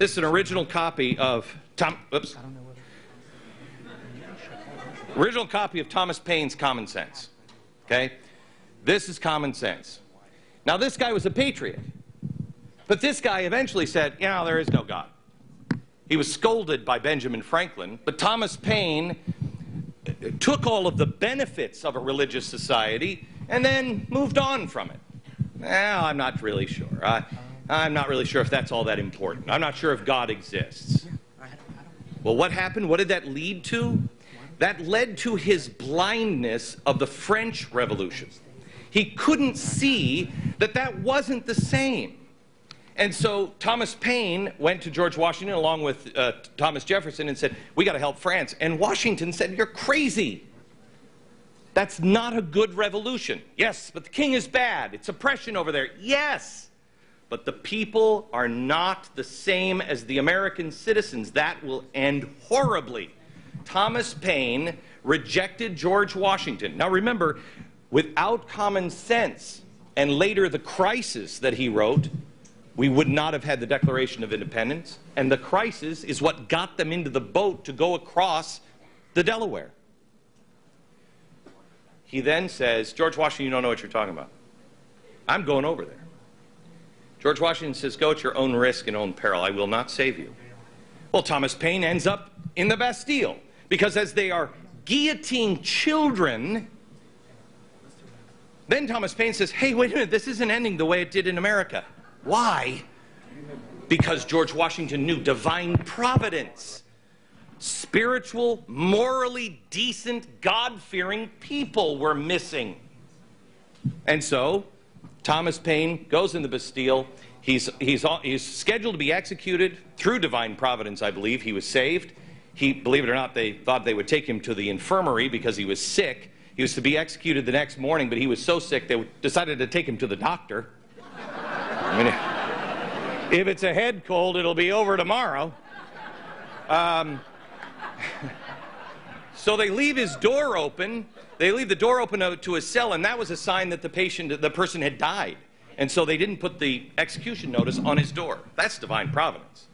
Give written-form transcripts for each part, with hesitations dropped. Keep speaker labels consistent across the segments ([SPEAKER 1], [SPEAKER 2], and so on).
[SPEAKER 1] This is an original copy of original copy of Thomas Paine's Common Sense. Okay? This is Common Sense. Now, this guy was a patriot. But this guy eventually said, you know, there is no God. He was scolded by Benjamin Franklin, but Thomas Paine took all of the benefits of a religious society and then moved on from it. Well, I'm not really sure. I'm not really sure if that's all that important. I'm not sure if God exists. Well, what happened? What did that lead to? That led to his blindness of the French Revolution. He couldn't see that that wasn't the same. And so Thomas Paine went to George Washington along with Thomas Jefferson and said, we got to help France. And Washington said, you're crazy. That's not a good revolution. Yes, but the king is bad. It's oppression over there. Yes, but the people are not the same as the American citizens. That will end horribly. Thomas Paine rejected George Washington. Now remember, without Common Sense and later the Crisis that he wrote, we would not have had the Declaration of Independence. And the Crisis is what got them into the boat to go across the Delaware. He then says, George Washington, you don't know what you're talking about. I'm going over there. George Washington says, go at your own risk and own peril. I will not save you. Well, Thomas Paine ends up in the Bastille because as they are guillotining children, then Thomas Paine says, hey, wait a minute, this isn't ending the way it did in America. Why? Because George Washington knew divine providence. Spiritual, morally decent, God-fearing people were missing. And so, Thomas Paine goes in the Bastille. He's scheduled to be executed through divine providence, I believe. He was saved. Believe it or not, they thought they would take him to the infirmary because he was sick. He was to be executed the next morning, but he was so sick they decided to take him to the doctor. I mean, if it's a head cold, it'll be over tomorrow. So they leave his door open. They leave the door open to his cell, and that was a sign that the person had died. And so they didn't put the execution notice on his door. That's divine providence.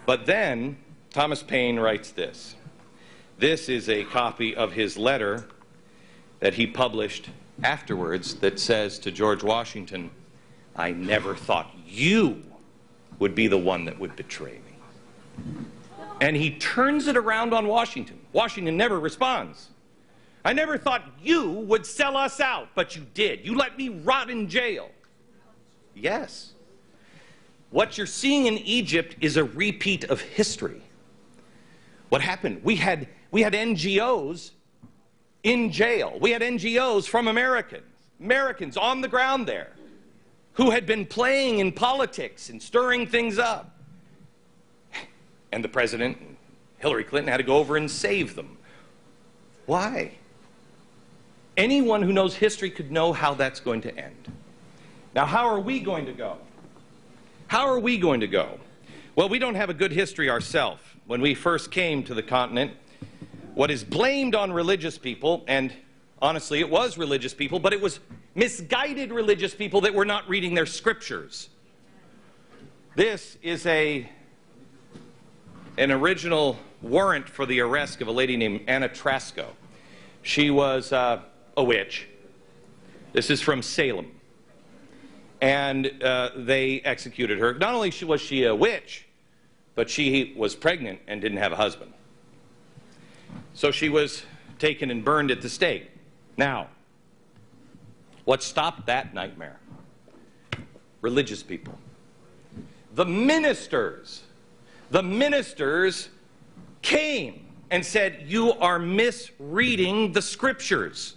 [SPEAKER 1] But then Thomas Paine writes this. This is a copy of his letter that he published afterwards that says to George Washington, I never thought you would be the one that would betray me. And he turns it around on Washington. Washington never responds. I never thought you would sell us out, but you did. You let me rot in jail. Yes. What you're seeing in Egypt is a repeat of history. What happened? We had NGOs in jail. We had NGOs from Americans on the ground there, who had been playing in politics and stirring things up. And the president, Hillary Clinton, had to go over and save them. Why? Anyone who knows history could know how that's going to end. Now, how are we going to go? How are we going to go? Well, we don't have a good history ourselves. When we first came to the continent, what is blamed on religious people, and honestly, it was religious people, but it was misguided religious people that were not reading their scriptures. This is an original warrant for the arrest of a lady named Anna Trasco. She was a witch. This is from Salem. And they executed her. Not only was she a witch, but she was pregnant and didn't have a husband. So she was taken and burned at the stake. Now, what stopped that nightmare? Religious people. The ministers came and said, you are misreading the scriptures.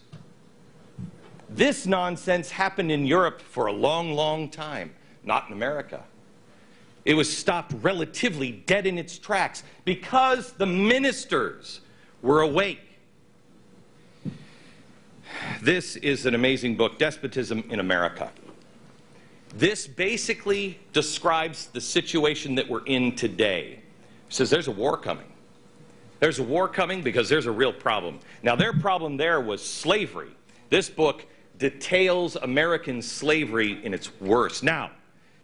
[SPEAKER 1] This nonsense happened in Europe for a long, long time, not in America. It was stopped relatively dead in its tracks because the ministers were awake. This is an amazing book, Despotism in America. This basically describes the situation that we're in today. It says there's a war coming. There's a war coming because there's a real problem. Now, their problem there was slavery. This book details American slavery in its worst. Now,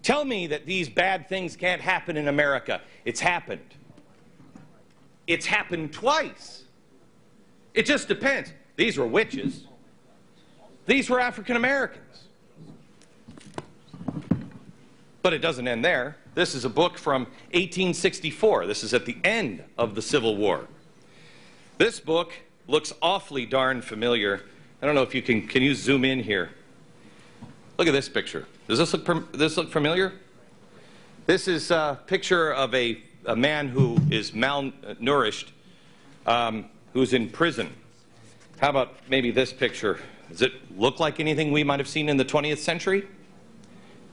[SPEAKER 1] Tell me that these bad things can't happen in America. It's happened. It's happened twice. It just depends. These were witches. These were African Americans. But it doesn't end there. This is a book from 1864. This is at the end of the Civil War. This book looks awfully darn familiar. I don't know if you can you zoom in here? Look at this picture. Does this look familiar? This is a picture of a man who is malnourished, who's in prison. How about maybe this picture? Does it look like anything we might have seen in the 20th century?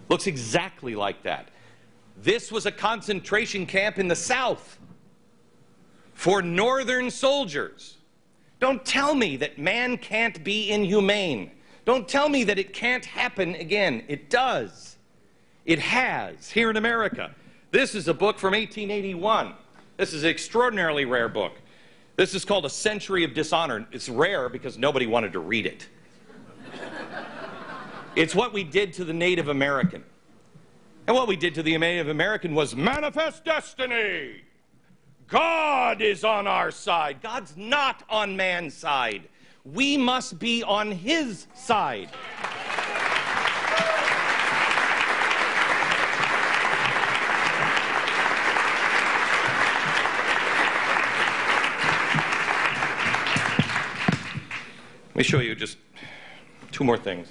[SPEAKER 1] Looks exactly like that. This was a concentration camp in the South for northern soldiers. Don't tell me that man can't be inhumane. Don't tell me that it can't happen again. It does. It has, here in America. This is a book from 1881. This is an extraordinarily rare book. This is called A Century of Dishonor. It's rare because nobody wanted to read it. It's what we did to the Native American. And what we did to the Native American was manifest destiny. God is on our side. God's not on man's side. We must be on his side. Let me show you just two more things.